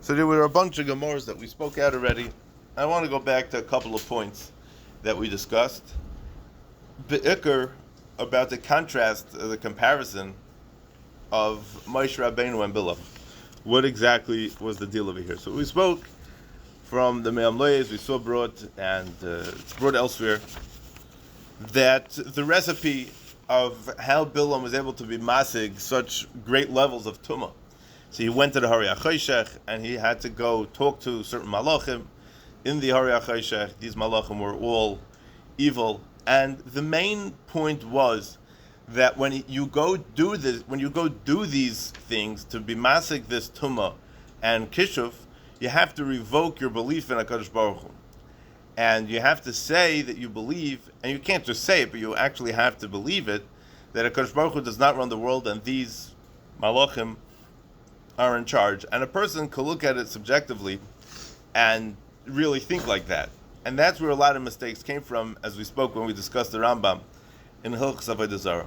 So there were a bunch of Gemaras that we spoke out already. I want to go back to a couple of points that we discussed. Be'ikr, about the contrast, the comparison of Moshe Rabbeinu and Balaam. What exactly was the deal over here? So we spoke from the Me'am Loyes, we saw brought, and it's brought elsewhere, that the recipe of how Balaam was able to be masig such great levels of tumah. So he went to the Hari HaChoshech, and he had to go talk to certain malachim in the Hari HaChoshech. These malachim were all evil, and the main point was that when you go do these things to be masig this tumah and kishuv, you have to revoke your belief in HaKadosh Baruch Hu. And you have to say that you believe, and you can't just say it, but you actually have to believe it, that HaKadosh Baruch Hu does not run the world, and these malachim are in charge. And a person could look at it subjectively and really think like that. And that's where a lot of mistakes came from, as we spoke when we discussed the Rambam in Hilchos Avodah Zarah.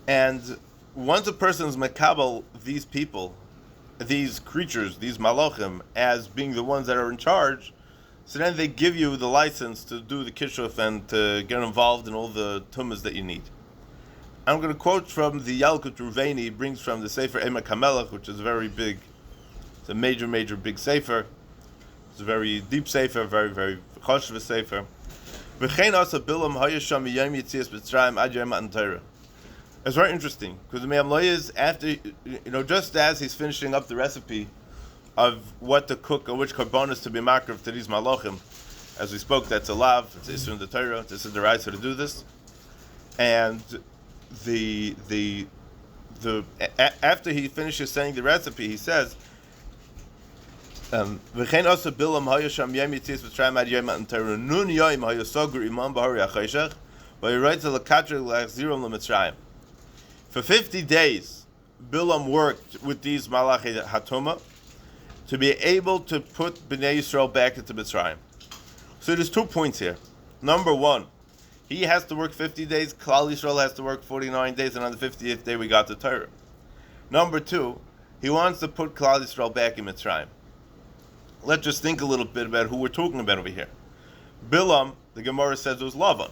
And once a person is makabel these people, these creatures, these malachim, as being the ones that are in charge, so then they give you the license to do the kishuf and to get involved in all the tumas that you need. I'm going to quote from the Yalkut Ruveni, brings from the Sefer Emek HaMelech, which is very big. It's a major big sefer. It's a very deep sefer, very, very choshev sefer. V'chein asa Bilam hayasham miyom yitzias Mitzrayim ad yom Matan Torah. It's very interesting, because the Me'am Loyes, after, just as he's finishing up the recipe of what to cook or which karbonos to be makrav to these malachim, as we spoke, that's a lav, it's Isur in the Torah, this is the right to do this, and after he finishes saying the recipe, he says, "V'chein asa Bilam hayasham yom yitzias Mitzrayim ad yom Matan Torah nun yom hayasogur imam b'hari hachoshech v'yiraytze l'katre l'achzirom l'Mitzrayim." For 50 days, Bilam worked with these Malachi Hatuma to be able to put Bnei Yisrael back into Mitzrayim. So there's 2 points here. Number one, he has to work 50 days, Klal Yisrael has to work 49 days, and on the 50th day we got the Torah. Number two, he wants to put Klal Yisrael back in Mitzrayim. Let's just think a little bit about who we're talking about over here. Bilam, the Gemara says, was Lavan.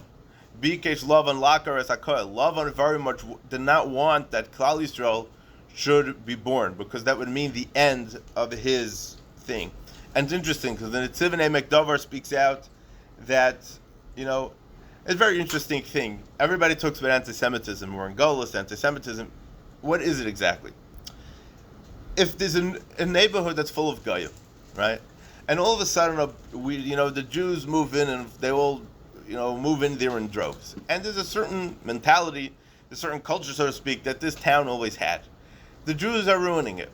Bikesh Lavan Lakar as HaKoel. Lavan very much did not want that Klal Yisrael should be born, because that would mean the end of his thing. And it's interesting, because the Netziv and Emek Davar speaks out that, it's a very interesting thing. Everybody talks about anti-Semitism. We're in Golos, anti-Semitism. What is it exactly? If there's a neighborhood that's full of Goyim, right? And all of a sudden, the Jews move in and they all move in there in droves. And there's a certain mentality, a certain culture, so to speak, that this town always had. The Jews are ruining it,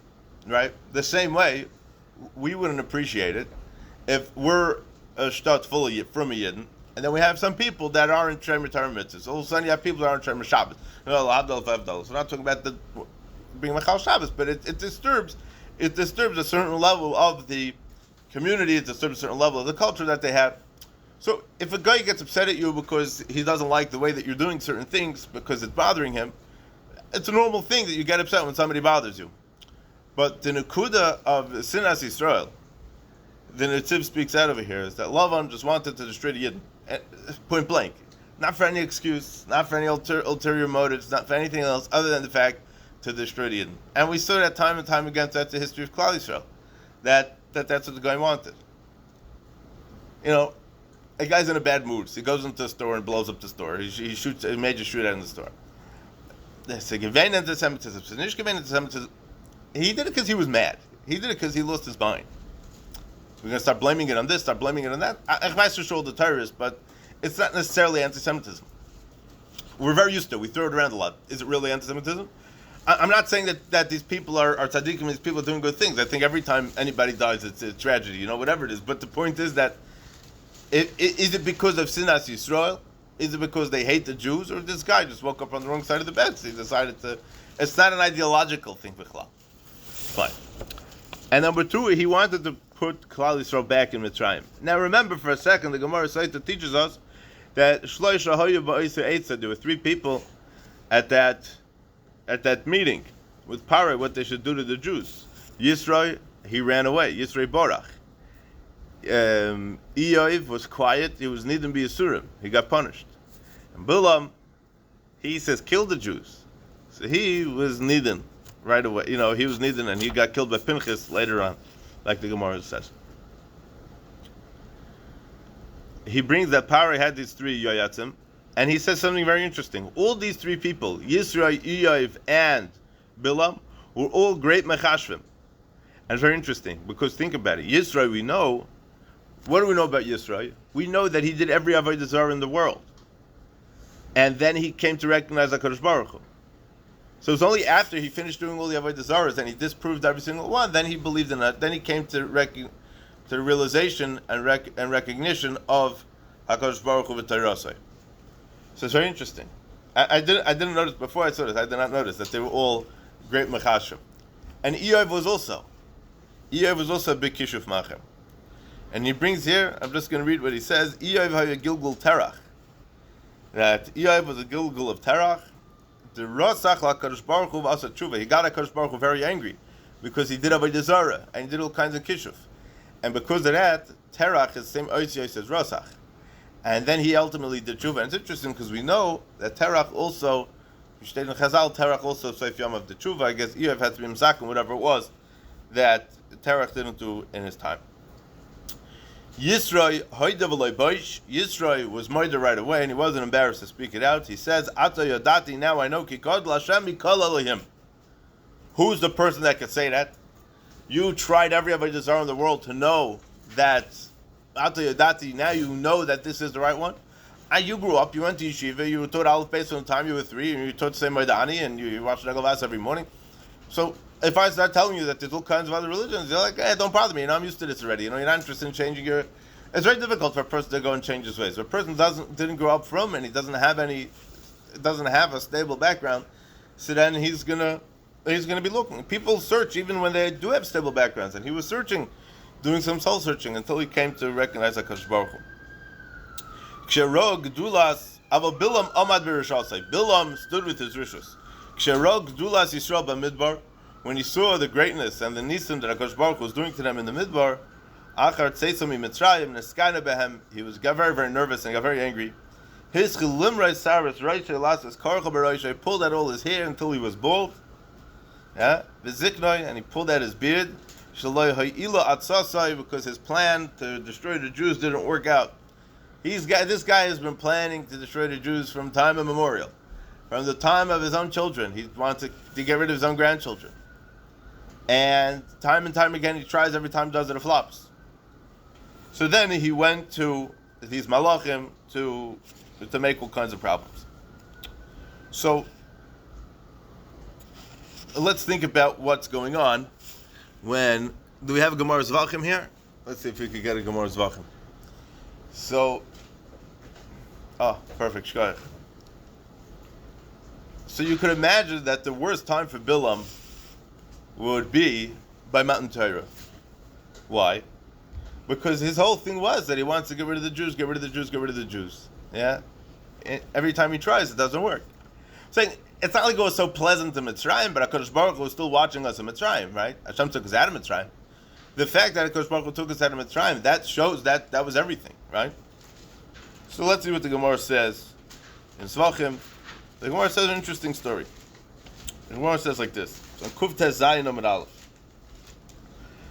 right? The same way, we wouldn't appreciate it if we're a shtat full of from a Yidden, and then we have some people that aren't Shemer Torah mitzvahs. All of a sudden, you have people that aren't Shemer Shabbos. L'Havdal v'Havdal. We're not talking about being Machal Shabbos, but it disturbs a certain level of the community. It disturbs a certain level of the culture that they have. So if a guy gets upset at you because he doesn't like the way that you're doing certain things because it's bothering him, it's a normal thing that you get upset when somebody bothers you. But the Nekuda of Sinas Yisrael, the Netziv speaks out over here, is that Lavan just wanted to destroy the Yidden, point blank. Not for any excuse, not for any ulterior motives, not for anything else other than the fact to destroy the Yidden. And we saw that time and time again. That's the history of Klal Yisrael. That's what the guy wanted. A guy's in a bad mood, so he goes into the store and blows up the store. He shoots a major shootout in the store. He did it because he was mad. He did it because he lost his mind. We're going to start blaming it on this, start blaming it on that. I show the terrorists, but it's not necessarily anti-Semitism. We're very used to it. We throw it around a lot. Is it really anti-Semitism? I'm not saying that these people are tzaddikim, these people are doing good things. I think every time anybody dies, it's a tragedy, whatever it is. But the point is that is it because of Sinas Yisrael? Is it because they hate the Jews? Or this guy just woke up on the wrong side of the bed, so he decided to... It's not an ideological thing, Bichlal. Fine. And number two, he wanted to put Klal Yisrael back in Mitzrayim. Now remember for a second, the Gemara Saita teaches us that there were 3 people at that meeting with Pare, what they should do to the Jews. Yisro, he ran away. Yisro Borach. Eiv was quiet. He was needing to be Asurim. He got punished. And Balaam, he says, kill the Jews. So he was needing right away. He was needing, and he got killed by Pinchas later on, like the Gemara says. He brings that Paro had these three Yoyatzim, and he says something very interesting. All these three people, Yisro, Eiv, and Balaam, were all great Mechashvim. And it's very interesting, because think about it. Yisro, we know, what do we know about Yisro? We know that he did every Avodah Zarah in the world. And then he came to recognize HaKadosh Baruch Hu. So it was only after he finished doing all the Avodah Zarahs and he disproved every single one, then he believed in it. Then he came to the realization and recognition of HaKadosh Baruch Hu v'Torasei. So it's very interesting. I didn't notice, before I saw this, I did not notice that they were all great Mechashim. And Eiv was also a big Kishuf Machem. And he brings here, I'm just going to read what he says, Eiv haya Gilgul Terach. That Eiv was a Gilgul of Terach. The Rosach LaKadosh Baruch Hu v'asa tshuva. He got HaKadosh Baruch Hu very angry because he did Avodah Zarah and he did all kinds of Kishuf. And because of that, Terach is the same Oitziyos as Rosach. And then he ultimately did tshuva. And it's interesting because we know that Terach also, Terach also Seif Yom of the tshuva. I guess Eiv had to be Mzakim, whatever it was, that Terach didn't do in his time. Yisro was murdered right away, and he wasn't embarrassed to speak it out. He says, Ata Yodati, now I know, Kikod Lashem Mikol Elohim. Who's the person that could say that? You tried every Avodah Zarah in the world to know that Ata Yodati, now you know that this is the right one. And you grew up, you went to yeshiva, you were taught Aleph Beis from the time you were 3, and you taught Seimer Dani, and you watched Negelas every morning. So if I start telling you that there's all kinds of other religions, you're like, hey, don't bother me. I'm used to this already. You're not interested in changing your. It's very difficult for a person to go and change his ways. If a person didn't grow up from, and he doesn't have a stable background, so then he's gonna be looking. People search even when they do have stable backgrounds, and he was searching, doing some soul searching until he came to recognize HaKadosh Baruch Hu. K'sherog Gdulas Aval Bilam Amad B'Rishasei. Bilam stood with his rishus. K'sherog Gdulas Yisrael B'Midbar. When he saw the greatness and the nisim that HaKadosh Baruch Hu was doing to them in the Midbar, Achar Tzeisam Mitzrayim Neskana Behem, he got very, very nervous and got very angry. His Chilimrei Saras Reiche Lasas Karcha B'Reiche pulled out all his hair until he was bald. Yeah, V'Ziknoi, and he pulled out his beard. Shaloi Ha'ila Atzasai, because his plan to destroy the Jews didn't work out. This guy has been planning to destroy the Jews from time immemorial. From the time of his own children. He wanted to get rid of his own grandchildren. And time again he tries, every time does it, it flops. So then he went to these malachim to make all kinds of problems. So let's think about what's going on when, do we have a Gemara Zvachim here? Let's see if we could get a Gemara Zvachim. So, perfect, shkoyach. So you could imagine that the worst time for Balaam would be by Matan Torah. Why? Because his whole thing was that he wants to get rid of the Jews, get rid of the Jews, get rid of the Jews. Yeah? And every time he tries, it doesn't work. Saying, it's not like it was so pleasant in Mitzrayim, but HaKadosh Baruch Hu was still watching us in Mitzrayim, right? Hashem took us out of Mitzrayim. The fact that HaKadosh Baruch Hu took us out of Mitzrayim, that shows that was everything, right? So let's see what the Gemara says in Zvachim. The Gemara says an interesting story. The Gemara says like this. So Kuv Tez Zayin Amud Aleph.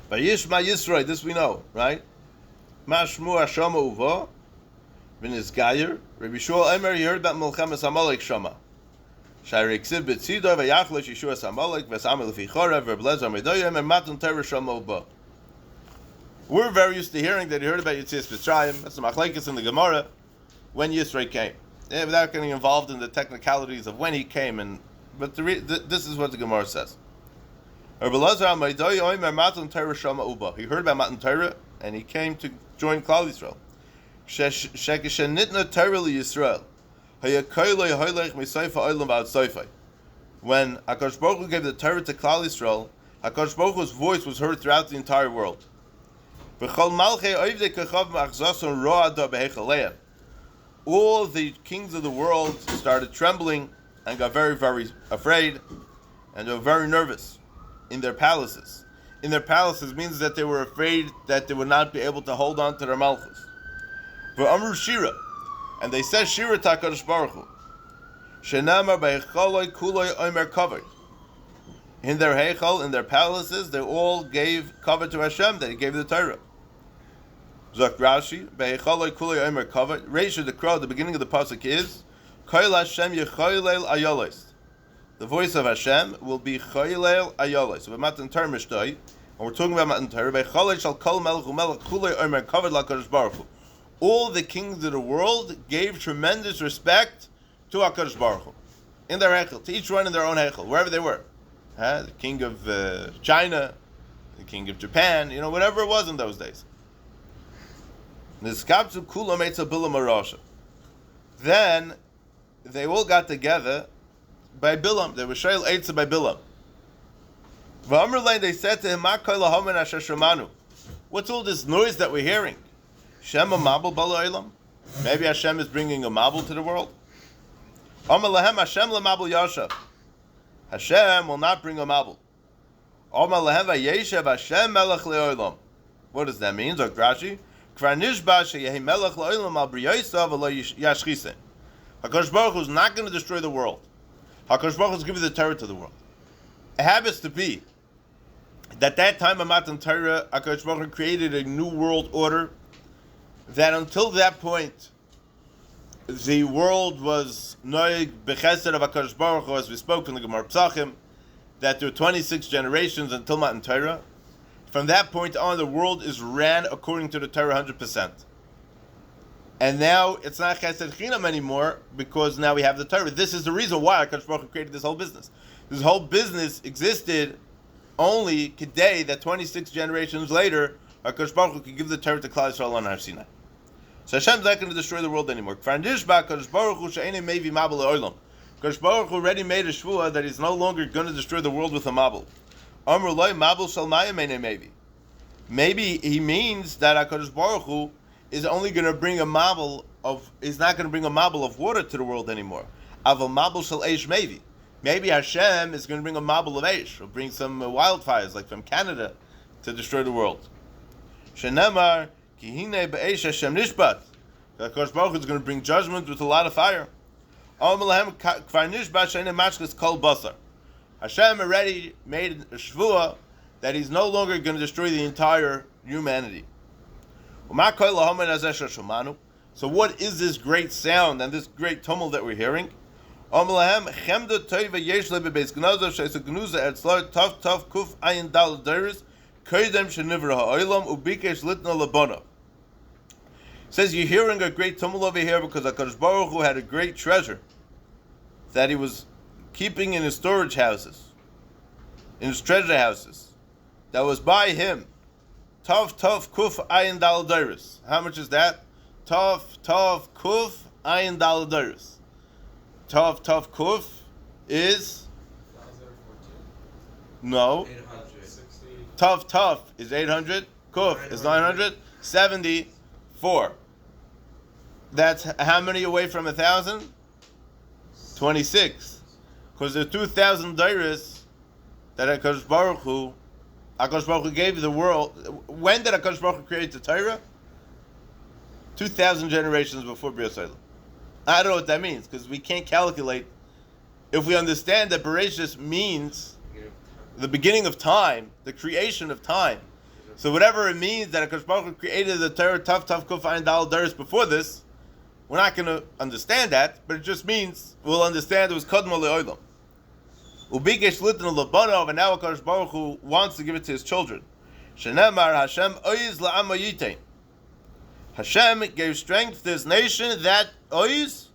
By Yishma Yisroi, this we know, right? Mashmu Hashama Uvo, V'nis Gayer, Rabbi Shmuel Emer, he heard about Melchemes Amalek Shama. Shari Ksiv B'tzido, V'yachlosh Yeshuas Amalek, V'samel Lefi Chorev, V'blezer Medoyim, and Matan Torah Shama Uvo. We're very used to hearing that he heard about Yitzias Mitzrayim. That's the Machlekes in the Gemara, when Yisroi came. Yeah, without getting involved in the technicalities of when he came, but this is what the Gemara says. He heard about Matan Torah, and he came to join Klal Yisrael. When HaKadosh Baruch Hu gave the Torah to Klal Yisrael, HaKadosh Baruch Hu's voice was heard throughout the entire world. All the kings of the world started trembling and got very, very afraid, and they were very nervous in their palaces. in their palaces means that they were afraid that they would not be able to hold on to their malchus. V'amru Shira, and they said Shira Takadosh Baruch Hu. Shenamar b'hecholoi kuloi omer kavod. In their heichal, in their palaces, they all gave cover to Hashem, that He gave the Torah. Zok Rashi, b'hecholoi kuloi omer kavod. Reisha the crow, the beginning of the pasuk is, Koil Hashem yechoylel ayolos. The voice of Hashem will be choylel ayolos. So we're Matan Torah Mishtoi, and we're talking about Matan Torah. B'choloi shal kol melech umelech kuloi omer kavod lakadosh Baruch Hu. All the kings of the world gave tremendous respect to HaKadosh Baruch Hu in their heichel, to each one in their own heichel, wherever they were. The king of China, the king of Japan, whatever it was in those days. Then they all got together by Balaam. They were Shail Eitzah by Balaam. They said to him, what's all this noise that we're hearing? Shema Mabel Bala. Maybe Hashem is bringing a Mabel to the world. Hashem will not bring a Mabel. What does that mean? Zok Rashi. HaKadosh Baruch Hu is not going to destroy the world. HaKadosh Baruch Hu is giving the Torah to the world. It happens to be that time of Matan Torah, HaKadosh Baruch Hu created a new world order that until that point the world was noig bechesed of HaKadosh Baruch Hu, as we spoke in the Gemara Psachim, that there were 26 generations until Matan Torah. From that point on, the world is ran according to the Torah 100%. And now it's not chesed chinam anymore because now we have the Torah. This is the reason why HaKadosh Baruch Hu created this whole business. This whole business existed only today that 26 generations later, HaKadosh Baruch Hu could give the Torah to Klal Yisrael on Har Sinai. So Hashem's not going to destroy the world anymore. HaKadosh Baruch Hu already made a shvuah that He's no longer going to destroy the world with a mabel. Maybe He means that HaKadosh Baruch Hu is only going to bring a mabel of, is not going to bring a mabel of water to the world anymore. Aval mabel shel eish maybe. Maybe Hashem is going to bring a mabel of eish, or bring some wildfires like from Canada to destroy the world. Shenemar Kihine be'esh Hashem nishbat. HaKadosh Baruch Hu is going to bring judgment with a lot of fire. Hashem already made a shvuah that He's no longer going to destroy the entire humanity. So what is this great sound and this great tumult that we're hearing? Says you're hearing a great tumult over here because HaKadosh Baruch Hu had a great treasure that He was keeping in His storage houses, in His treasure houses, that was by Him. Tov Kuf Ayin Dal Dairis. How much is that? Tov Kuf Ayin Dal Dairis. Tov Kuf is no. 800. Tov is 800. Kuf is 974. That's how many away from 1,000? 26. Because there are 2,000 dairis that HaKadosh Baruch Hu gave the world. When did HaKadosh Baruch Hu create the Torah? 2,000 generations before B'riyas Olam. I don't know what that means, because we can't calculate. If we understand that Bereshis means the beginning of time, the creation of time, so whatever it means that HaKadosh Baruch Hu created the Torah Tav Kuf Ayin Dal Dairis before this, we're not going to understand that, but it just means we'll understand it was Kodmo Le'olam. Ubikesh Litan Lebanov, and now HaKadosh Baruch Hu wants to give it to His children. Shenemar Hashem Oiz La'am Yitain. Hashem gave strength to His nation. That Oiz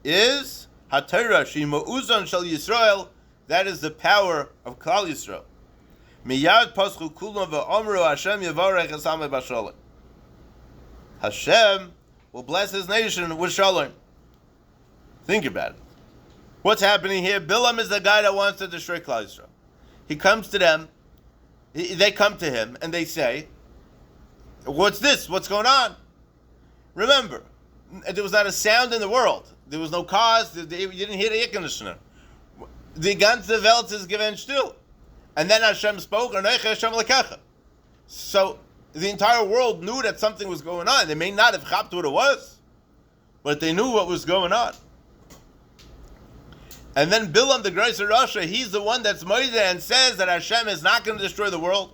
is HaTorah Shema Uzon Shel Yisrael. That is the power of Klal Yisrael. Miyad Paschu Kulam VeOmru Hashem Yevarech Esame Bashalom. Hashem will bless His nation with shalom. Think about it. What's happening here? Balaam is the guy that wants to destroy Klal Yisrael. He comes to them, they come to him, and they say, what's this? What's going on? Remember, there was not a sound in the world. There was no cars. You didn't hear the air conditioner. The ganze Welt is given still. And then Hashem spoke, Hashem lekecha. So the entire world knew that something was going on. They may not have chapped what it was, but they knew what was going on. And then Balaam, the great Rasha, he's the one that's moida and says that Hashem is not going to destroy the world.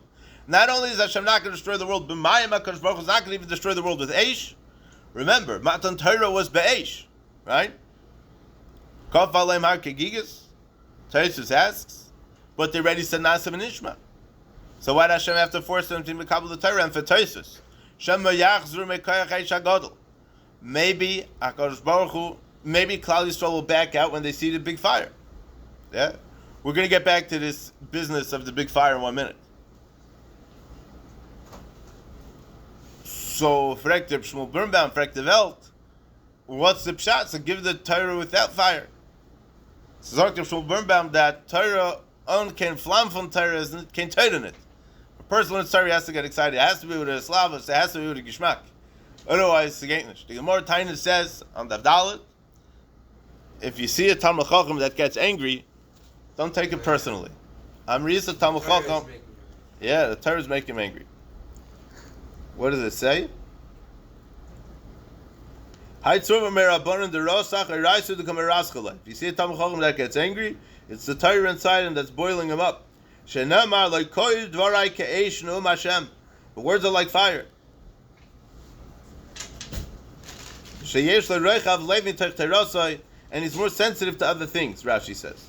Not only is Hashem not going to destroy the world, but Mayim HaKadosh Baruch Hu is not going to even destroy the world with Eish. Remember, Matan Torah was Be'esh, right? Kaf Aleim Har Kegigas. Taisus asks, but they already said Nasim and Ishma. So why does Hashem have to force them to Mekabel the Torah? And for Taisus, Shem Yachzru Mekayach Eish HaGadol. Maybe HaKadosh Baruch Hu, maybe Klal Yisrael will back out when they see the big fire. Yeah? We're going to get back to this business of the big fire in 1 minute. So, fragt der Shmuel Birnbaum, fragt the Welt, what's the pshat? So give the Torah without fire. So sagt der Shmuel Birnbaum that Torah on kein Flam von Torah is kein Torah in it. A person when it's Torah has to get excited. It has to be with a Slavos, it has to be with a Gishmak. Otherwise, it's nicht. The Gemara Taina says on the Dalet, if you see a Talmud Chacham that gets angry, don't take it personally. Amrisa Talmud Chacham, yeah, the Torah is making him angry. What does it say? If you see a Talmud Chacham that gets angry, it's the Torah inside him that's boiling him up. The words are like fire. And he's more sensitive to other things, Rashi says.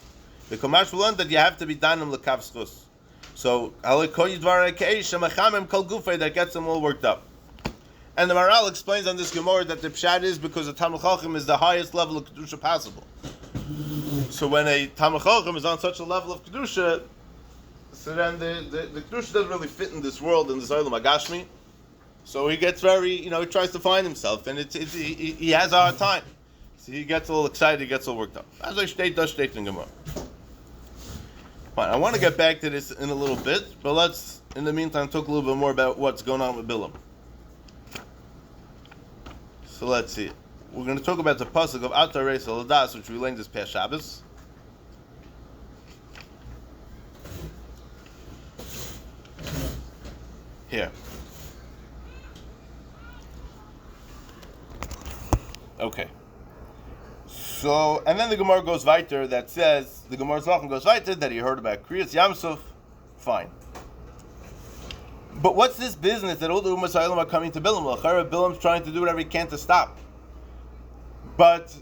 The Komash will learn that you have to be danim l'kav schus. So, that gets them all worked up. And the Maral explains on this Gemara that the pshat is because the Talmud Chacham is the highest level of Kedusha possible. So when a Talmud Chacham is on such a level of Kedusha, so then the Kedusha doesn't really fit in this world, in this Olam HaGashmi. So he gets very, he tries to find himself, and he has a hard time. So he gets a little excited, he gets all worked up. As I state, does state in Gemara. Fine, I want to get back to this in a little bit, but let's, in the meantime, talk a little bit more about what's going on with Balaam. So let's see. We're going to talk about the pasuk of Atar Reis Aladas, which we learned this past Shabbos. Here. Okay. So, and then the Gemara goes weiter that says, the Gemara Zachem goes weiter that he heard about Kriyas Yamsuf. Fine. But what's this business that all the Ummah Sa'ilam are coming to Balaam? Balaam's trying to do whatever he can to stop. But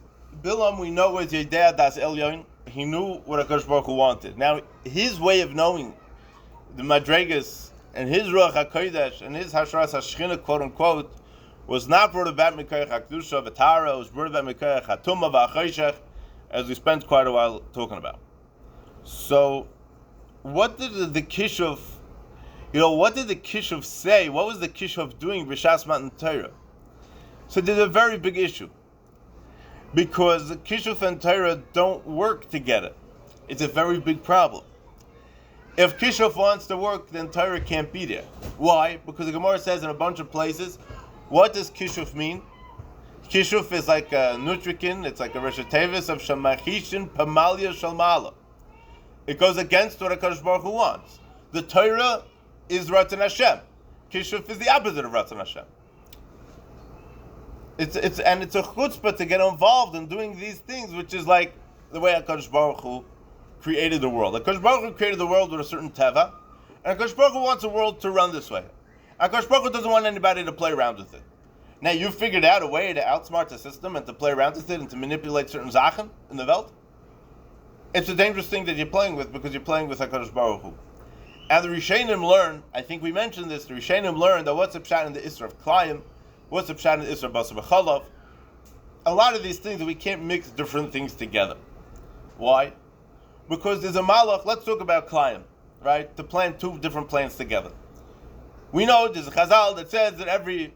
Balaam, we know, was Yedea Das Elyon. He knew what HaKadosh Baruch Hu wanted. Now, his way of knowing the Madregas and his Ruach HaKodesh and his Hashras HaShechina, quote unquote, was not brought about Mekayach HaKdusha V'Tara, it was brought about Mekayach HaTumah V'Achayshech, as we spent quite a while talking about. So, what did the Kishuv, what did the Kishuv say? What was the Kishuv doing B'Shas Matan Torah? So there's a very big issue. Because the Kishuv and Torah don't work together. It's a very big problem. If Kishuv wants to work, then Torah can't be there. Why? Because the Gemara says in a bunch of places, what does Kishuv mean? Kishuv is like a nutrikin, it's like a reshetevis of Shamachishin Pamalia Shalmala. It goes against what HaKadosh Baruch Hu wants. The Torah is Ratan Hashem. Kishuv is the opposite of Ratan Hashem. It's a chutzpah to get involved in doing these things, which is like the way HaKadosh Baruch Hu created the world. HaKadosh Baruch Hu created the world with a certain teva, and HaKadosh Baruch Hu wants the world to run this way. HaKadosh Baruch Hu doesn't want anybody to play around with it. Now, you figured out a way to outsmart the system and to play around with it and to manipulate certain zachen in the Welt. It's a dangerous thing that you're playing with because you're playing with HaKadosh Baruch Hu. And the Rishonim learn, I think we mentioned this, the Rishonim learn that what's the pshat in the Isra of Klayim, what's the pshat in the Isra of Basar B'Chalav. A lot of these things, we can't mix different things together. Why? Because there's a malach, let's talk about Klayim, right? To plant two different plants together. We know there's a chazal that says that every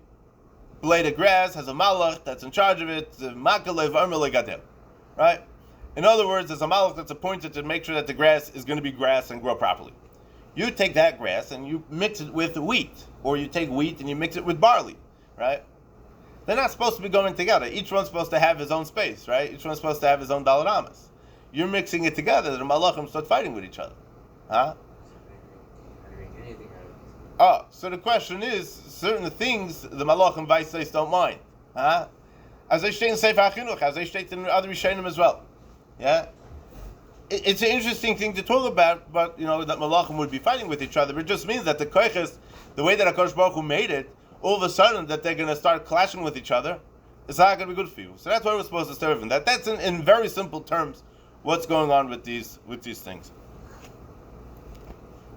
blade of grass has a malach that's in charge of it, right? In other words, there's a malach that's appointed to make sure that the grass is going to be grass and grow properly. You take that grass and you mix it with wheat, or you take wheat and you mix it with barley, right? They're not supposed to be going together. Each one's supposed to have his own space, right? Each one's supposed to have his own dalaramas. You're mixing it together, the malachim start fighting with each other. Huh? So the question is, certain things the Malachim Vaisais don't mind. As they state in Sefer HaChinuch, as they state in other Rishonim as well. Yeah? It's an interesting thing to talk about, but that Malachim would be fighting with each other. It just means that the Koiches, the way that HaKadosh Baruch Hu made it, all of a sudden that they're going to start clashing with each other, it's not going to be good for you. So that's why we're supposed to serve him. That's in very simple terms what's going on with these things.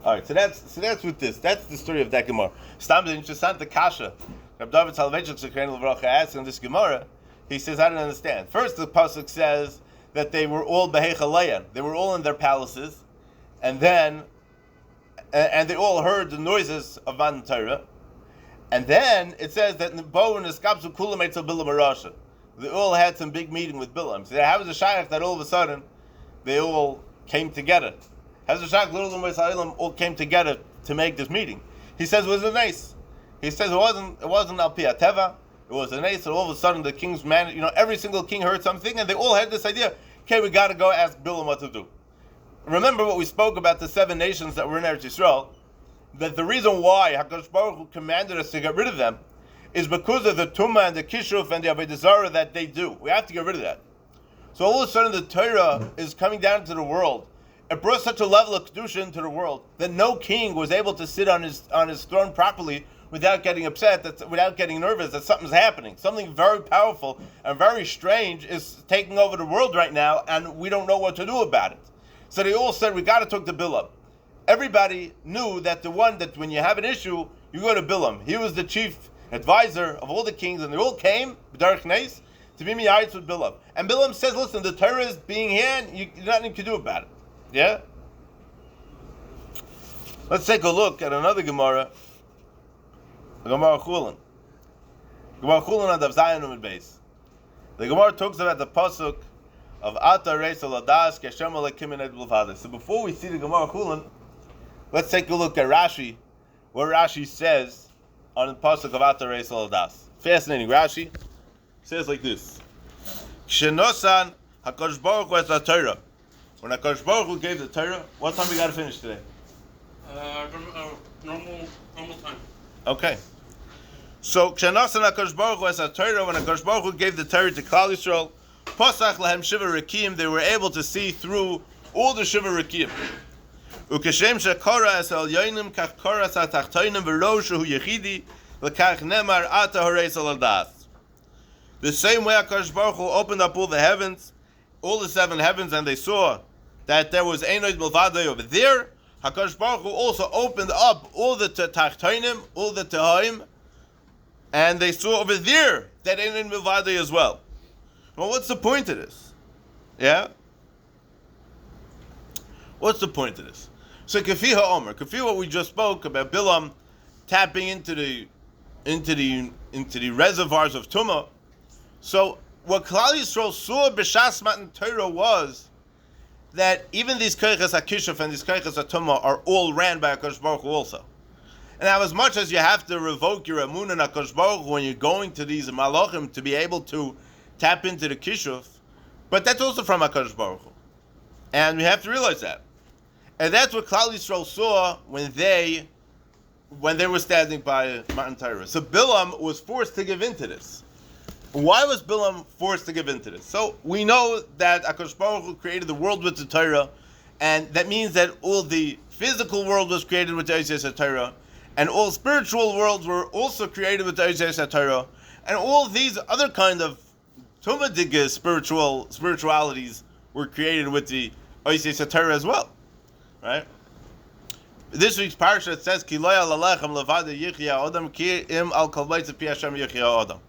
All right, so that's with this. That's the story of that Gemara. Stam the interessante kasha. Reb David Soloveitchik Shekrein Levracha asks in this Gemara. He says, I don't understand. First, the pasuk says that they were all behechaleyan. They were all in their palaces, and then they all heard the noises of Matan Torah. And then it says that they all had some big meeting with Balaam. So how was the shaykh that all of a sudden they all came together? How was the shaykh all came together to make this meeting? He says it was a nice. He says it wasn't al pi teva. It was a nice. And all of a sudden the king's man, every single king heard something, and they all had this idea. Okay, we got to go ask Balaam what to do. Remember what we spoke about the 7 nations that were in Eretz Yisrael. That the reason why HaKadosh Baruch Hu commanded us to get rid of them is because of the Tumah and the Kishuf and the Avodah Zarah that they do. We have to get rid of that. So all of a sudden the Torah is coming down into the world. It brought such a level of Kedusha into the world that no king was able to sit on his throne properly without getting upset, without getting nervous that something's happening. Something very powerful and very strange is taking over the world right now, and we don't know what to do about it. So they all said, we got to talk to Balaam. Everybody knew that when you have an issue, you go to Balaam. He was the chief advisor of all the kings, and they all came, B'derech Nes, to be miyayitz with Balaam. And Balaam says, listen, the Torah is being here, and there's nothing you can do about it. Yeah? Let's take a look at another Gemara. The Gemara Chulin. Gemara Chulin on Daf Zayin Amud Beis. The Gemara talks about the pasuk of Ata Reis Aladas Keshem Alekim Ened B'Levada. So before we see the Gemara Chulin, let's take a look at Rashi, what Rashi says on the pasuk of Ata Reis Aladas. Fascinating. Rashi says like this: Shenosan HaKadosh Baruch Hu es HaTorah. When HaKadosh Baruch Hu gave the Torah, what time we got to finish today? Normal time. Okay. So, Shenosan HaKadosh Baruch Hu es HaTorah, when HaKadosh Baruch Hu gave the Torah to Klal Yisrael, Pasach lahem shiva rekiim, they were able to see through all the shiva rekiim. Ukeshem shekora es el yoinim kach koras atachtoinim v'ro shehu yechidi l'kach nemar ata horeis al adas. The same way HaKadosh Baruch Hu opened up all the heavens, all the 7 heavens, and they saw that there was Einoid Milvadei over there. HaKadosh Baruch Hu also opened up all the tachtoinim, all the tehaim, and they saw over there that Einoid Milvadei as well. Well, what's the point of this? Yeah? What's the point of this? So, Kafi HaOmer, Kafi what we just spoke about Balaam tapping into the reservoirs of Tumah. So, what Klal Yisrael saw b'Shas Matan Torah was that even these Koiches HaKishuf and these Koiches HaTumah are all ran by HaKadosh Baruch Hu also. And now, as much as you have to revoke your Amun and HaKadosh Baruch Hu when you're going to these Malachim to be able to tap into the Kishuf, but that's also from HaKadosh Baruch Hu. And we have to realize that. And that's what Klal Yisrael saw when they were standing by Matan Torah. So Balaam was forced to give in to this. Why was Balaam forced to give in to this? So we know that HaKadosh Baruch Hu created the world with the Torah, and that means that all the physical world was created with the Oisei Torah, and all spiritual worlds were also created with the Oisei Torah, and all these other kind of Tumadiga spiritualities were created with the Oisei Torah as well. Right? This week's parasha says, Ki lo yalalachem levada yichya adam ki im al kol b'tz pi Hashem yichya adam.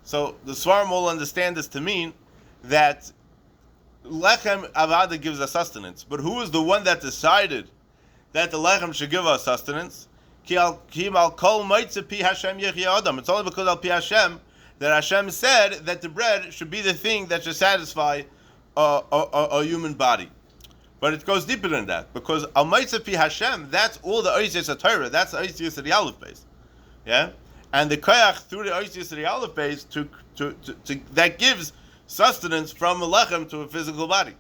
So the Svarim will understand this to mean that lechem avada gives us sustenance, but who is the one that decided that the lechem should give us sustenance? Ki al kol b'tz pi Hashem yichya adam. It's only because al pi Hashem that Hashem said that the bread should be the thing that should satisfy a human body. But it goes deeper than that, because al b'tz pi Hashem, that's all the Oisei Torah, that's the Oisei of the Aleph base. Yeah? And the koyach through the Oisei of the Aleph base to that gives sustenance from a lechem to a physical body.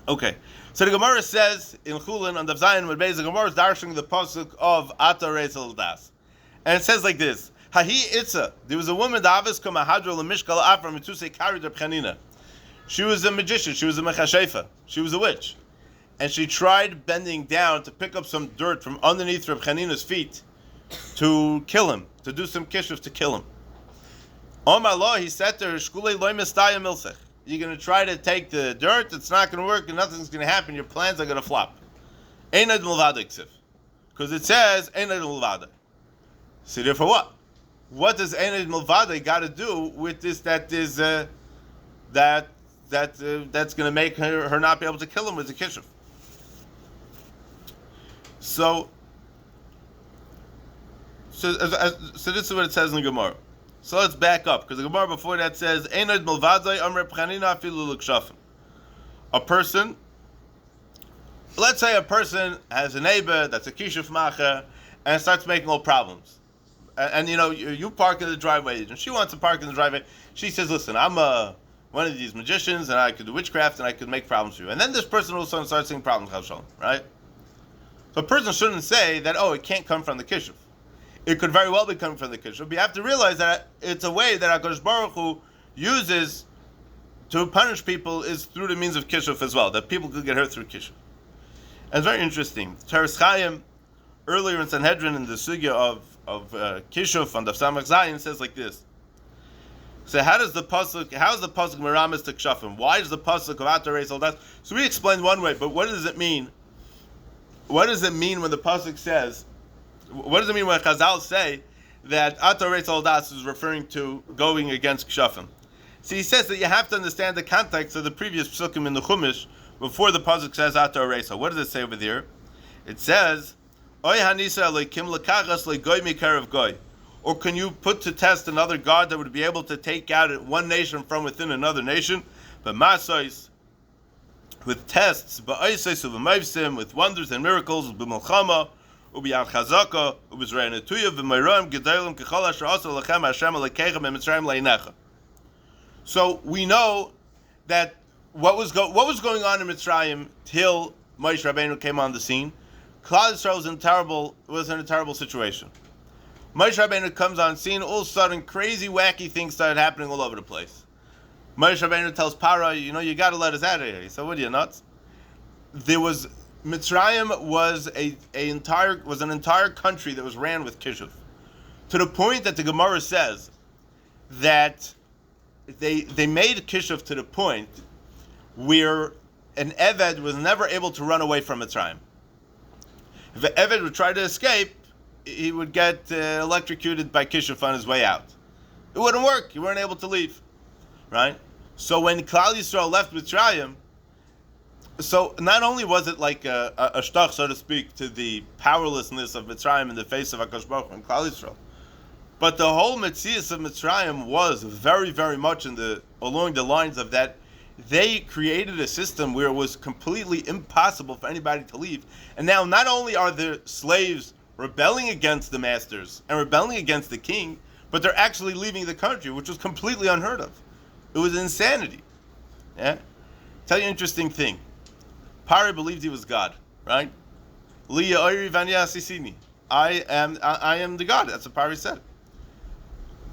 Okay, So the Gemara says in Chulin on the Zayin with Beis, the Gemara is darshing the pasuk of Ata Reisel Das, and it says like this: Hahi Itza. There was a woman Davis come Hadra Lemishkal Afra Mituse carried her Pchanina. She was a magician. She was a mechashefa. She was a witch, and she tried bending down to pick up some dirt from underneath Reb Chanina's feet to kill him, to do some kishuf to kill him. Omar Allah, he said to her, Shkulei loy mistaya milsech. You're going to try to take the dirt, it's not going to work, and nothing's going to happen, your plans are going to flop. Einad milvada ksif. Because it says, Einad milvada. So therefore what? What does Einad milvada got to do with this that is, that's going to make her not be able to kill him with the kishuf? So this is what it says in the Gemara. So let's back up, because the Gemara before that says, a person, let's say a person has a neighbor that's a kishuf macher, and starts making all problems. And you know, you park in the driveway, and she wants to park in the driveway. She says, listen, I'm one of these magicians, and I could do witchcraft, and I could make problems for you. And then this person all of a sudden starts seeing problems, right? So a person shouldn't say that, oh, it can't come from the kishuf. It could very well be coming from the kishuf. But you have to realize that it's a way that HaKadosh Baruch Hu uses to punish people is through the means of kishuf as well, that people could get hurt through kishuf. And it's very interesting. Teres Chaim, earlier in Sanhedrin, in the sugya of kishuf on the Samach Zayin, says like this. So how is the pasuk meramis to kshafim? Why is the pasuk of Atar Reisel Das? So we explained one way, but what does it mean? What does it mean when the pasuk says? What does it mean when Chazal say that Atar Reisel Das is referring to going against kshafim? See, he says that you have to understand the context of the previous psukim in the Chumash before the pasuk says Atar Reisel. What does it say over there? It says, Oy hanisa leikim lekachas legoy mikarev goy. Or can you put to test another God that would be able to take out one nation from within another nation? But masois, with tests, ba'oisos u'v'mayvsim, with wonders and miracles, b'milchama, u'b'yam chazaka, u'b'zrei netuya, v'mayroim gedalim k'chol asher asa lechem Hashem alekeichem e'mitzrayim leinecha. So we know that what was going on in Mitzrayim till Moshe Rabbeinu came on the scene. Klal Yisrael was in a terrible situation. Moshe Rabbeinu comes on scene, all of a sudden crazy, wacky things started happening all over the place. Moshe Rabbeinu tells Paro, you got to let us out of here. He said, what are you, nuts? Mitzrayim was an entire country that was ran with kishuv. To the point that the Gemara says that they made kishuv to the point where an Eved was never able to run away from Mitzrayim. If an Eved would try to escape, he would get electrocuted by kishuf on his way out. It wouldn't work. You weren't able to leave, right? So when Klal Yisrael left Mitzrayim, so not only was it like a shtach, so to speak, to the powerlessness of Mitzrayim in the face of HaKadosh Baruch Hu and Klal Yisrael, but the whole Metzias of Mitzrayim was very, very much along the lines of that. They created a system where it was completely impossible for anybody to leave. And now not only are the slaves rebelling against the masters and rebelling against the king, but they're actually leaving the country, which was completely unheard of. It was insanity. Yeah? Tell you an interesting thing. Pari believed he was God, right? Liya oiri v'ani asisini. I am the God. That's what Pari said.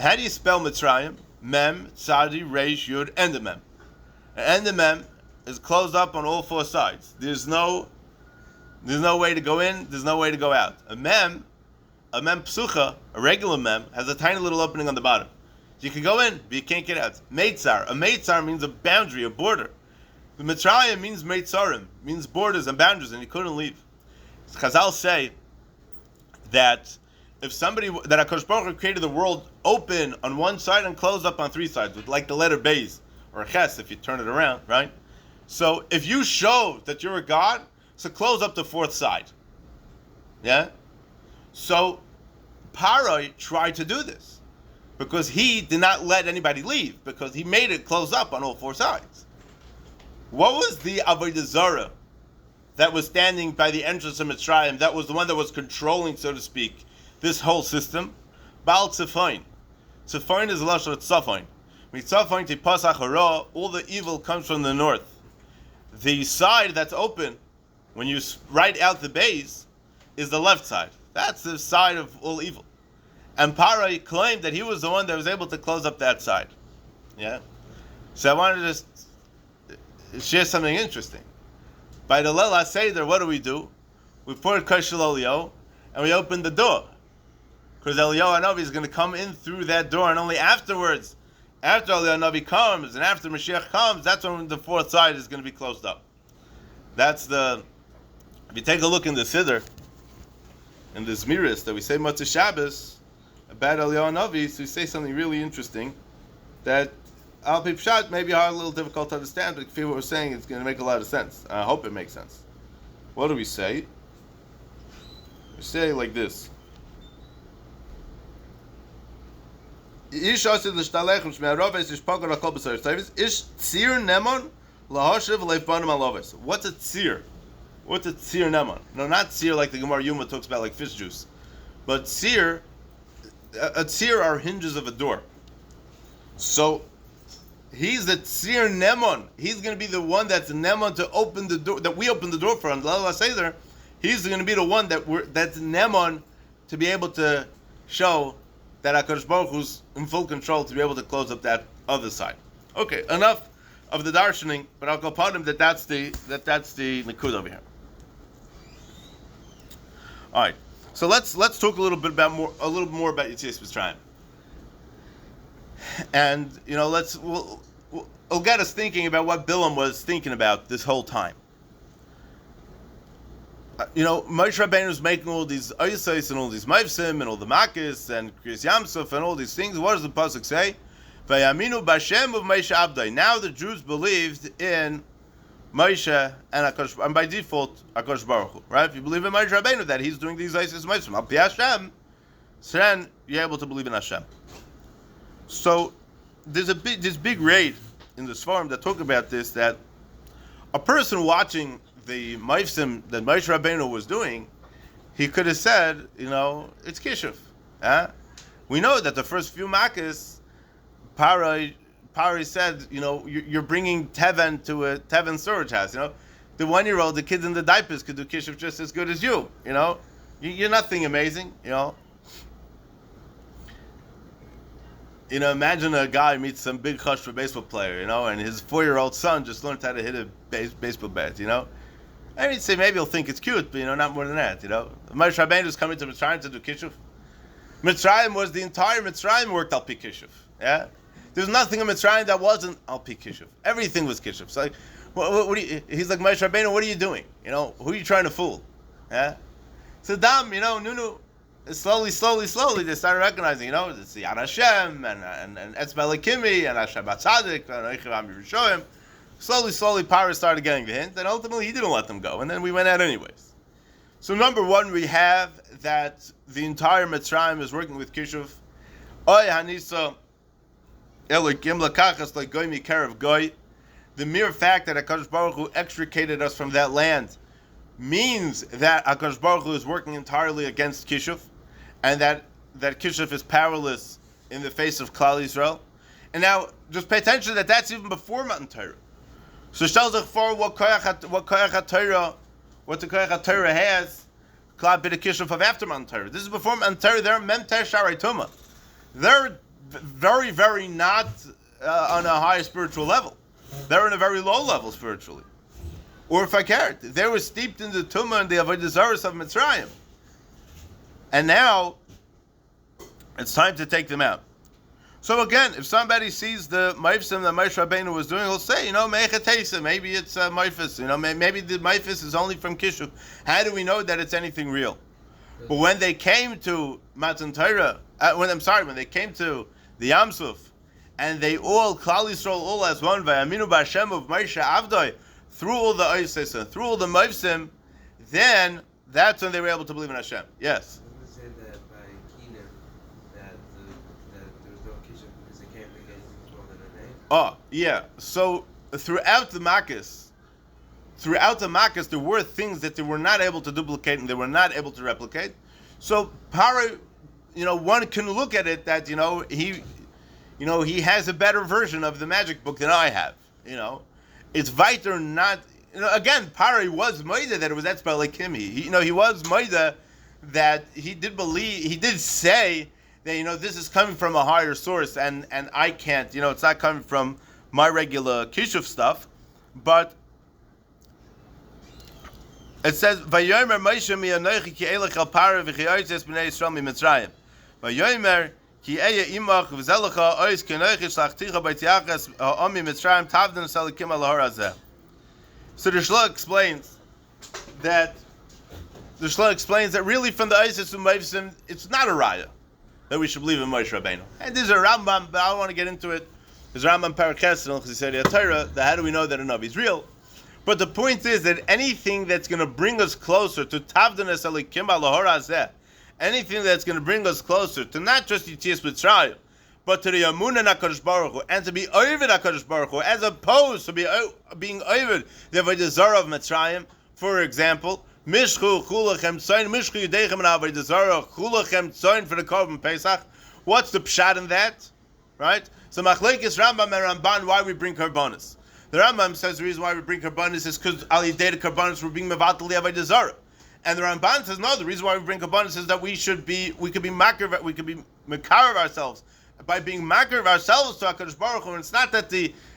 How do you spell Mitzrayim? Mem, Tzadi, Reish, Yud, and the Mem. And the Mem is closed up on all four sides. There's no way to go in, there's no way to go out. A mem psucha, a regular mem, has a tiny little opening on the bottom. So you can go in, but you can't get out. Meitzar. A meitzar means a boundary, a border. The Mitzrayim means meitzarim, means borders and boundaries, and you couldn't leave. Chazal say that that HaKadosh Baruch Hu created the world open on one side and closed up on three sides, with like the letter Beis, or Ches if you turn it around, right? So if you show that you're a God, so close up the fourth side. Yeah? So Paroi tried to do this because he did not let anybody leave, because he made it close up on all four sides. What was the Avodah Zarah that was standing by the entrance of Mitzrayim, that was the one that was controlling, so to speak, this whole system? Baal Tzifain. Tzifain is a lashon of Tzafain. Mitzafain tipasach hara, all the evil comes from the north. the side that's open, when you write out the base, is the left side. That's the side of all evil. And Parai claimed that he was the one that was able to close up that side. Yeah? So I wanted to just share something interesting. By the Leil HaSeder, what do? We poured Kosher Elio, and we opened the door. Because Eliyahu Hanavi is going to come in through that door, and only afterwards, after Eliyahu Hanavi comes, and after Mashiach comes, that's when the fourth side is going to be closed up. That's the... If you take a look in the Siddur, in the Zmiris, that we say Motzei Shabbos, about Eliyahu Hanavi, so we say something really interesting, that Al Pi Pshat may be a little difficult to understand, but if you what we're saying, it's going to make a lot of sense. I hope it makes sense. What do we say? We say like this. Ish tzir nemon lahoshev leifanim aloves. What's a tzir? What's a tzir nemon? No, not tzir like the Gemara Yuma talks about, like fish juice. But tzir, a tzir are hinges of a door. So he's the tzir nemon. He's going to be the one that's nemon to open the door, that we open the door for him. Leil HaSeder, he's going to be the one that's nemon to be able to show that HaKadosh Baruch Hu's in full control to be able to close up that other side. Okay, enough of the darshaning, but I'll go upon him that's the nikud over here. All right, so let's talk a little bit more about Yetzias Mitzrayim, and we'll get us thinking about what Balaam was thinking about this whole time. Moshe Rabbeinu is making all these ayisais and all these mavsim and all the makis and Kriyas Yamsuf and all these things. What does the pasuk say? Vayaminu b'Hashem of Moshe Abdai. Now the Jews believed in Moshe and by default HaKadosh Baruch Hu. Right? If you believe in Moshe Rabbeinu that he's doing these ayisais and mavsim, Al Pi Hashem, so then you're able to believe in Hashem. So there's this big raid in the Sfarim that talk about this, that a person watching the Mavsim that Moshe Rabbeinu was doing, he could have said, it's Kishuv. We know that the first few Makkahs, Parai said, you're bringing Teven to a Teven storage house. The 1-year-old, the kids in the diapers could do Kishuv just as good as you. You're nothing amazing. Imagine a guy meets some big chush for baseball player, and his 4-year-old son just learned how to hit a baseball bat, And he'd say maybe he'll think it's cute, but not more than that. Moshe Rabbeinu is coming to Mitzrayim to do Kishuv. The entire Mitzrayim worked Al Pi Kishuv. Yeah, there's nothing in Mitzrayim that wasn't Al Pi Kishuv. Everything was Kishuv. So he's like, Moshe Rabbeinu, what are you doing? Who are you trying to fool? Yeah, so Nunu. Slowly, they started recognizing, it's the Yad Hashem and Etzbel Ekimi and Hashem Batzadik and Eichel Yerushalayim. Slowly, Paris started getting the hint, and ultimately he didn't let them go, and then we went out anyways. So number one, we have that the entire Mitzrayim is working with Kishuv. Oy Hanisa Elokim Lakachas like Goy Mikarev Goy. The mere fact that HaKadosh Baruch Hu extricated us from that land means that HaKadosh Baruch Hu is working entirely against Kishuv, and that Kishuv is powerless in the face of Klal Yisrael. And now, just pay attention that that's even before Matan Torah. So it tells us for what the Koyach HaTorah has, Klal B'Da Kishuv of after Matan Torah. This is before Matan Torah. They're Mem Ter Sharei Tumah. They're very, very not on a high spiritual level. They're on a very low level spiritually. Or if I cared, they were steeped in the Tumah and the Avodah Zaros of Mitzrayim. And now, it's time to take them out. So again, if somebody sees the Maifsim that Moshe Rabbeinu was doing, he'll say, Meichatesa, maybe it's Maifis, maybe the Maifis is only from Kishuv. How do we know that it's anything real? But when they came to Matan Torah, when they came to the Yamsuf, and they all, Klal Yisrael, all as one, Vayaminu b'Hashem of Moshe Avdoi, through all the Oisesa, through all the Maifsim, then that's when they were able to believe in Hashem. Yes? Oh, yeah. So throughout the Makkahs, there were things that they were not able to duplicate and they were not able to replicate. So Paro, one can look at it that, he has a better version of the magic book than I have. It's weiter not, again, Pari was Moida that it was Etzba Lekimi. He was Moida that he did believe, he did say that, this is coming from a higher source, and I can't, it's not coming from my regular Kishuv stuff, but it says, Vayomer Moshe mi'anochi ki elech al Pari v'chi oitzes b'nei Yisrael mi'Mitzrayim. Vayomer ki eya imach v'zelecha ois ki anochi shlachticha b'tiachas ha'omi Mitzrayim tavden salikim al ha'or hazeh. So the Shloh explains that really from the Isis Umayvsim, it's not a raya that we should believe in Moshe Rabbeinu. And there's a Rambam, but I don't want to get into it. There's a Rambam Parakesh and Chesed Torah. How do we know that a Navi is real? But the point is that anything that's going to bring us closer to Tavdanas Alikim Alahor Hazeh, anything that's going to bring us closer to not just Yitzias Mitzrayim, but to the Yamunah HaKadosh Baruch Hu, and to be Ovid HaKadosh Baruch Hu, as opposed to being Ovid the Avodah Zarah of Mitzrayim. For example, Mishchu Chulachem Tzoyin, Mishchu Yudechem and Avodah Zarah Chulachem Tzoyin for the Korban Pesach. What's the pshat in that? Right? So Machlekes Rambam and Ramban, why we bring Karbonis. The Rambam says the reason why we bring Karbonis is because Al Yidei Karbonis we're being Mevatel the Avodah Zarah. And the Ramban says no, the reason why we bring Karbonis is that we could be Mekarev ourselves by being Makarev ourselves to HaKadosh Baruch Hu. And it's not that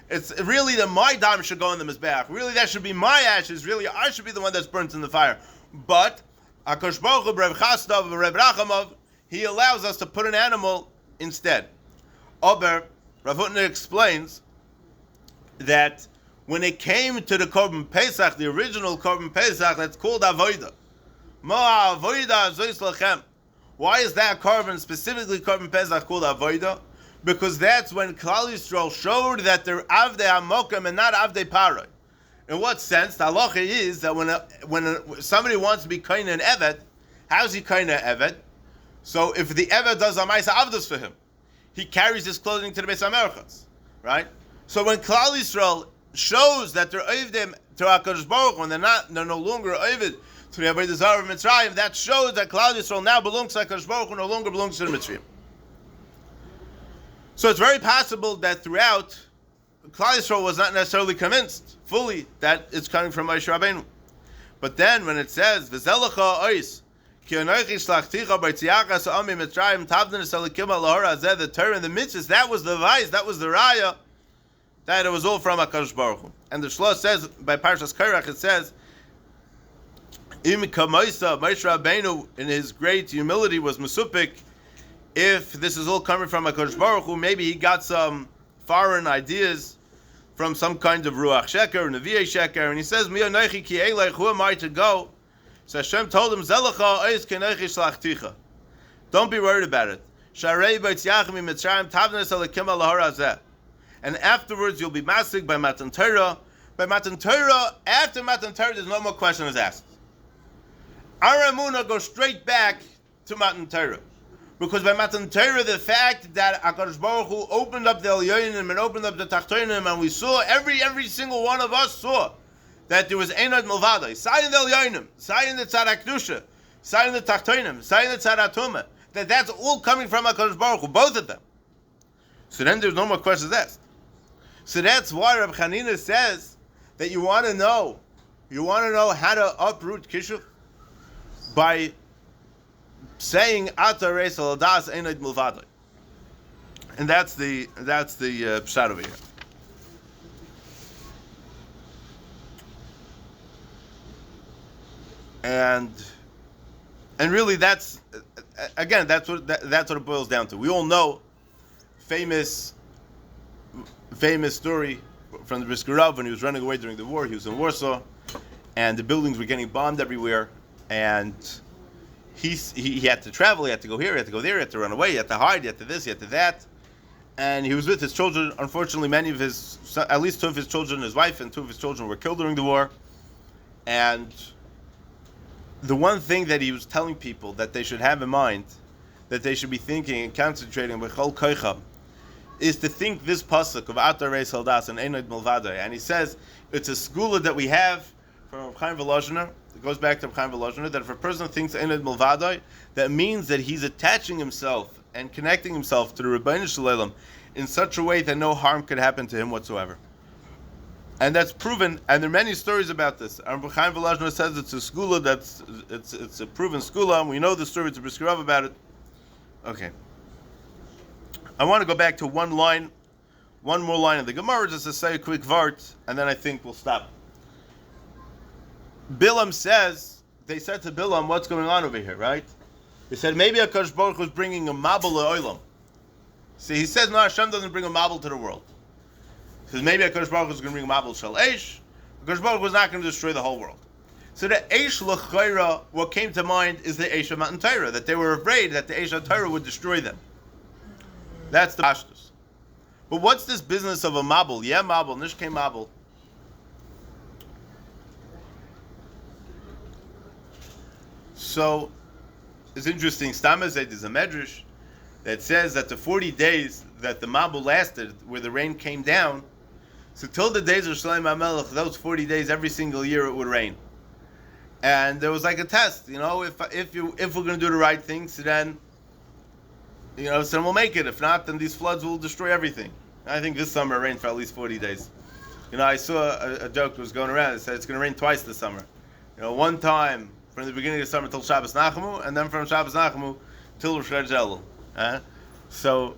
it's really that my dime should go in the Mizbeach. Really, that should be my ashes. Really, I should be the one that's burnt in the fire. But HaKadosh Baruch Hu, Reb Chasdav, Reb Rachamov, he allows us to put an animal instead. Ober, Rav Hutner explains that when it came to the Korban Pesach, the original Korban Pesach, that's called Avodah. Ma Avodah Zois Lachem. Why is that Korban, specifically Korban Pesach, called Avodah? Because that's when Klal Yisrael showed that they're Avdei HaMokem and not Avdei Paroi. In what sense? The halacha is that when somebody wants to be kaina an Evet, how's he kaina Evet? So if the Evet does Amaisa Avdos for him, he carries his clothing to the Beis HaMerchas, right? So when Klal Yisrael shows that they're Ovdim to HaKadosh Baruch Hu, and they're no longer Ovid to the Avodah Zarah of Mitzrayim, that shows that Klal Yisrael now belongs to HaKadosh Baruch Hu, no longer belongs to the Mitzrayim. So it's very possible that throughout, Klal Yisrael was not necessarily convinced fully that it's coming from Moshe Rabbeinu. But then when it says, V'zelecha ois, ki anochi shlachticha b'tziachas ha'omi Mitzrayim tavden eselikim alahor hazeh, the Torah and the mitzvahs, that was the vice, that was the raya, that it was all from HaKadosh Baruch Hu. And the Shloh says, by Parshas Korach, it says, Im kamoisa, Moshe Rabbeinu, in his great humility, was mesupik. If this is all coming from HaKadosh Baruch Hu, maybe he got some foreign ideas from some kind of Ruach Sheker, Nevi'eh Sheker, and he says, Mi anochi ki elech, who am I to go? So Hashem told him, Zelecha ois kenochi shlachticha. Don't be worried about it. Sharei b'tziachim mitzrayim tavnes alekim alahor hazeh. And afterwards you'll be masig by Matan Torah. By Matan Torah, after Matan Torah, there's no more questions asked. Our Emunah goes straight back to Matan Torah. Because by Matan Torah, the fact that HaKadosh Baruch Hu opened up the Elyonim and opened up the Tachtonim, and we saw, every single one of us saw, that there was Einod Milvadai, Sayin the Elyonim, Sayin the Tzad HaKdusha, Sayin the Tachtonim, Sayin the Tzad HaTumah, that's all coming from HaKadosh Baruch Hu, both of them. So then there's no more questions asked. So that's why Reb Chanina says that you want to know how to uproot Kishuv by saying Ata Reis Al Das Einod Milvadai, and that's the pshat over here. And really, that's what it boils down to. We all know famous story from the Brisker Rav when he was running away during the war. He was in Warsaw, and the buildings were getting bombed everywhere, and he had to travel, he had to go here, he had to go there, he had to run away, he had to hide, he had to this, he had to that. And he was with his children. Unfortunately, at least two of his children, his wife and two of his children were killed during the war. And the one thing that he was telling people that they should have in mind, that they should be thinking and concentrating with Chol Koicham, is to think this pasuk of Atar Reis Haldas and Einod Milvadai. And he says it's a skula that we have from Reb Chaim Volozhiner. It goes back to Reb Chaim Volozhiner that if a person thinks Einod Milvadai, that means that he's attaching himself and connecting himself to the Ribbono Shel Olam in such a way that no harm could happen to him whatsoever. And that's proven, and there are many stories about this. Rabbi Chaim Volozhiner says it's a skula, it's a proven skula, and we know the story to Briskirov about it. Okay. I want to go back to one more line of the Gemara, just to say a quick vart, and then I think we'll stop. Balaam says, they said to Balaam, what's going on over here, right? They said, maybe HaKadosh Baruch was bringing a mabel le'olam. See, he says, no, Hashem doesn't bring a mabel to the world. Because maybe HaKadosh Baruch was going to bring a mabel shel eish. HaKadosh Baruch was not going to destroy the whole world. So the eish l'chayra, what came to mind is the eish of Matan Torah, that they were afraid that the eish of Torah would destroy them. That's the pashtus. But what's this business of a mabel? Yeah, mabel, nishkei mabel. So, it's interesting, Stamazed is a medrash that says that the 40 days that the mabel lasted, where the rain came down, so till the days of Shlomo HaMelech, those 40 days, every single year it would rain. And there was like a test, if we're going to do the right thing, so then we'll make it. If not, then these floods will destroy everything. I think this summer it rained for at least 40 days. I saw a joke that was going around. It said it's going to rain twice this summer. One time from the beginning of summer till Shabbos Nachamu, and then from Shabbos Nachamu till Rosh Hashanah. So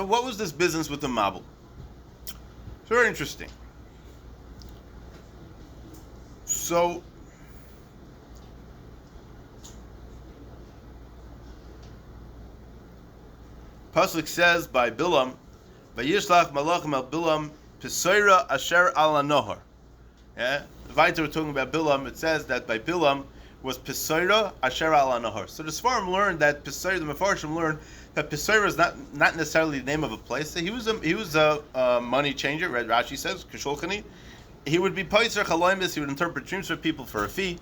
what was this business with the mabel? It's very interesting. So, Pasuk says by Balaam, "Vayishlach malachim el Balaam pesoira asher al hanohar." Yeah, weiter we're talking about Balaam. It says that by Balaam was pesoira asher al hanohar. So the Sfarim learned that pesoira, the Mefarshim learned that pesoira is not necessarily the name of a place. He was a money changer. Rashi says kishulchani. He would be poitzer chaloimis. He would interpret dreams for people for a fee,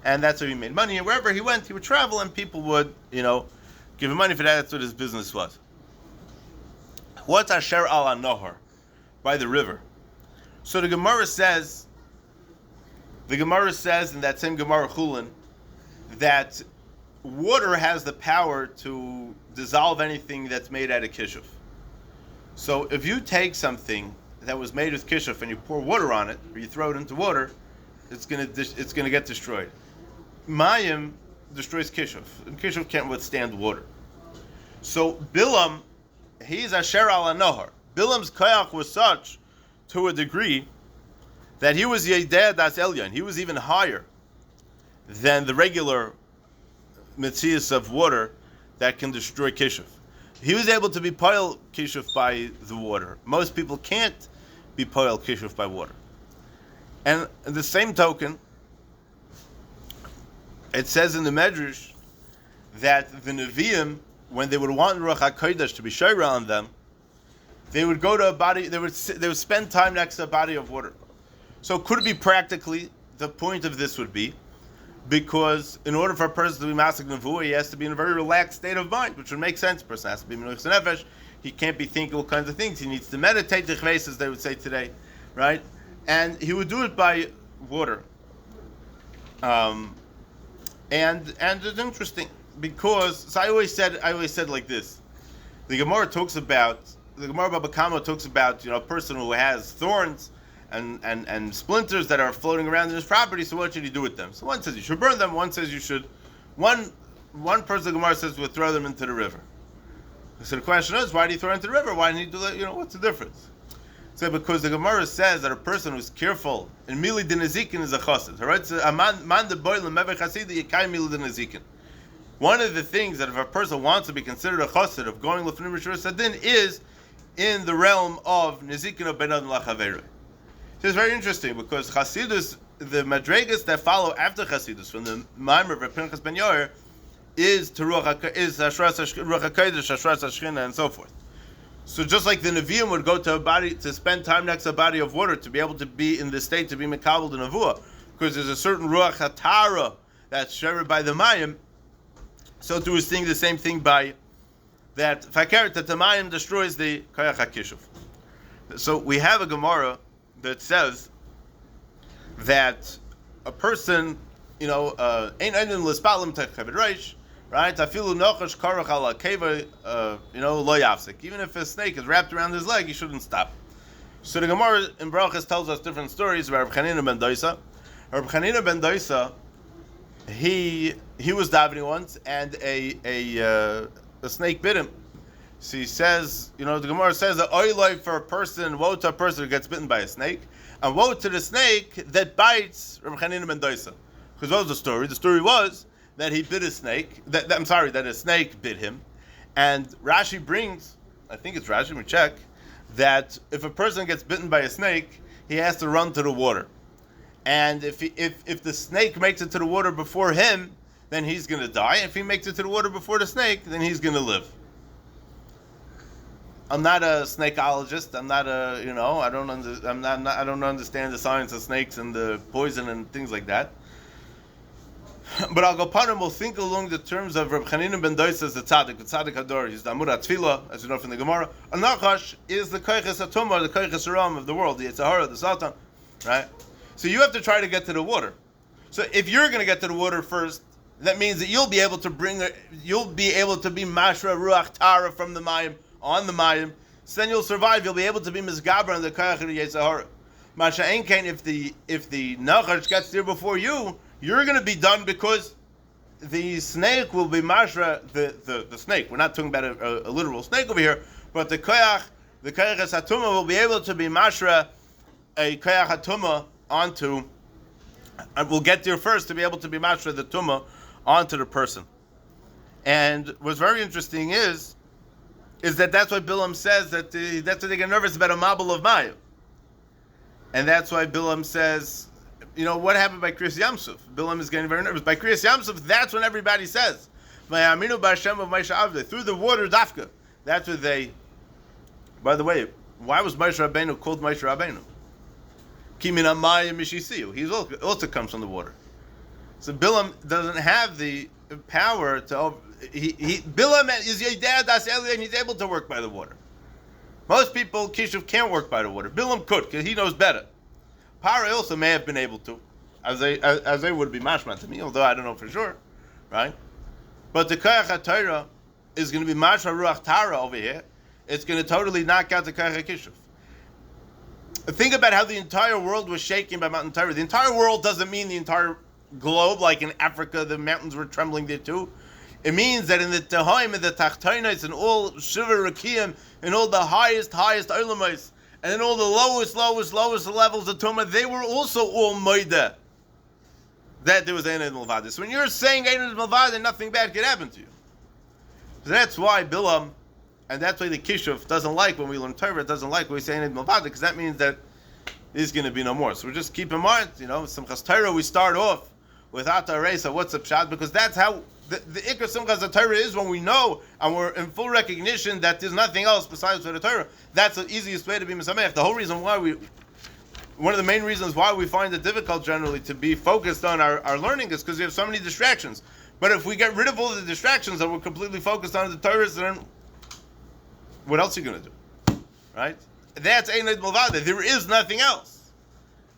and that's how he made money. And wherever he went, he would travel, and people would, give him money for that. That's what his business was. What's Asher al Nohar? By the river. So the Gemara says in that same Gemara Chulin, that water has the power to dissolve anything that's made out of kishuf. So if you take something that was made with kishuf and you pour water on it, or you throw it into water, it's gonna get destroyed. Mayim destroys kishuf, and kishuf can't withstand water. So Balaam, he's Asher al Nohar. Balaam's koyach was such to a degree that he was Yedeh das Elyon. He was even higher than the regular metzias of water that can destroy kishuf. He was able to be poil kishuf by the water. Most people can't be poil kishuf by water. And in the same token, it says in the Medrash that the Nevi'im, when they would want Ruach HaKodesh to be shayra on them, they would go to a body, they would spend time next to a body of water. So could it be practically, the point of this would be, because in order for a person to be Masik Nevuah, he has to be in a very relaxed state of mind, which would make sense. A person has to be Menuchas Nefesh. He can't be thinking all kinds of things. He needs to meditate, the chveis, as they would say today, right? And he would do it by water. And it's interesting because I always said like this. The Gemara Baba Kama talks about a person who has thorns and splinters that are floating around in his property. So what should he do with them? So one says you should burn them. One says you should. One person, the Gemara says, would throw them into the river. So the question is, why do you throw into the river? Why didn't he do that? What's the difference? So because the Gemara says that a person who's careful, and mili dinazikin is a chassid. Right? So a man de boil mever chassid yikai mili dinazikin. One of the things that if a person wants to be considered a chassid of going lefnim rishur sadin is in the realm of nizikin of benad lachaveru. So it's very interesting because Chassidus, the madregas that follow after Chassidus from the Maimer of Pinchas Ben Yair is Ruach HaKodesh, Hashras HaShchina, and so forth. So just like the Nevi'im would go to a body to spend time next to a body of water to be able to be in the state to be Mekabel the Nevuah, because there's a certain Ruach HaTara that's shared by the Mayim. So too is seeing the same thing by that Fakert that the Mayim destroys the Koyach HaKishuf. So we have a Gemara that says that a person, ain't einem l'spalim techeved reish, right? Afilu nochash karach ala keva, lo yafsik. Even if a snake is wrapped around his leg, he shouldn't stop. So the Gemara in Brachas tells us different stories about Rabbi Chanina ben Doisa. Rabbi Chanina ben Doisa, he was davening once, and a snake bit him. So he says, the Gemara says that oiloi for a person, woe to a person who gets bitten by a snake, and woe to the snake that bites Rabbi Chanina ben Doisa. Because what was the story? The story was that he bit a snake. That a snake bit him, and Rashi brings, I think it's Rashi, we check, that if a person gets bitten by a snake, he has to run to the water. And if the snake makes it to the water before him, then he's going to die. If he makes it to the water before the snake, then he's going to live. I'm not a snakeologist. I'm not a, I don't understand the science of snakes and the poison and things like that. But Al Gapanim will think along the terms of Reb Chanina ben Doisa as the tzaddik hador. He's the Amud HaTfilah, as you know from the Gemara. A Nachash is the koiches hatumah, the koiches haram of the world, the Yitzhahara, the Satan, right? So you have to try to get to the water. So if you're going to get to the water first, that means that you'll be able to be mashra ruach tara from the mayim on the mayim. So then you'll survive. You'll be able to be mizgaber on the koich of the Yitzhahara. Masha Einkein, if the Nachash gets there before you, you're going to be done because the snake will be mashra, the snake. We're not talking about a literal snake over here, but the koyach hatuma will be able to be mashra a koyach hatuma onto, and we'll get there first to be able to be mashra the tuma onto the person. And what's very interesting is that's why Balaam says that that's why they get nervous about a mabel of Maya. And that's why Balaam says, what happened by Kriyas Yamsuf? Balaam is getting very nervous. By Kriyas Yamsuf, that's when everybody says, Vayaminu b'Hashem of Moshe Avdei, through the water dafka. That's what they, by the way, why was Moshe Rabbeinu called Moshe Rabbeinu? Ki min hamayim mishisiyu. He also comes from the water. So Balaam doesn't have the power to, Balaam is Yedei Das Eliyah, and he's able to work by the water. Most people, Kishuv, can't work by the water. Balaam could, because he knows better. Paro also may have been able to, as they would be mashma to me, although I don't know for sure, right? But the koyach HaTorah is going to be mashma ruach tara over here. It's going to totally knock out the koyach HaKishuv. Think about how the entire world was shaken by Mount Torah. The entire world doesn't mean the entire globe, like in Africa, the mountains were trembling there too. It means that in the Tehoim, in the Tachtonos, and all Shiva Rakiyim, and all the highest Olamais, and in all the lowest levels of Tumah, they were also all Moida that there was Einad Malvada. So when you're saying Einad Malvada, nothing bad could happen to you. So that's why Bilam, and that's why the Kishuv doesn't like when we learn Torah, doesn't like when we say Einad Malvada, because that means that there's going to be no more. So just keep in mind, Simchas Torah, we start off with Ata Reisa, what's up, Shad, because that's how the Ikar Simchas Torah is when we know and we're in full recognition that there's nothing else besides the Torah. That's the easiest way to be Mesamech. The whole reason why one of the main reasons why we find it difficult generally to be focused on our learning is because we have so many distractions. But if we get rid of all the distractions and we're completely focused on the Torah, then what else are you going to do? Right? That's Einad Malvada. There is nothing else.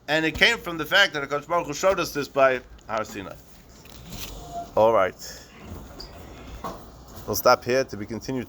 And it came from the fact that HaKadosh Baruch Hu showed us this by Har Sinai. All right. We'll stop here to be continued.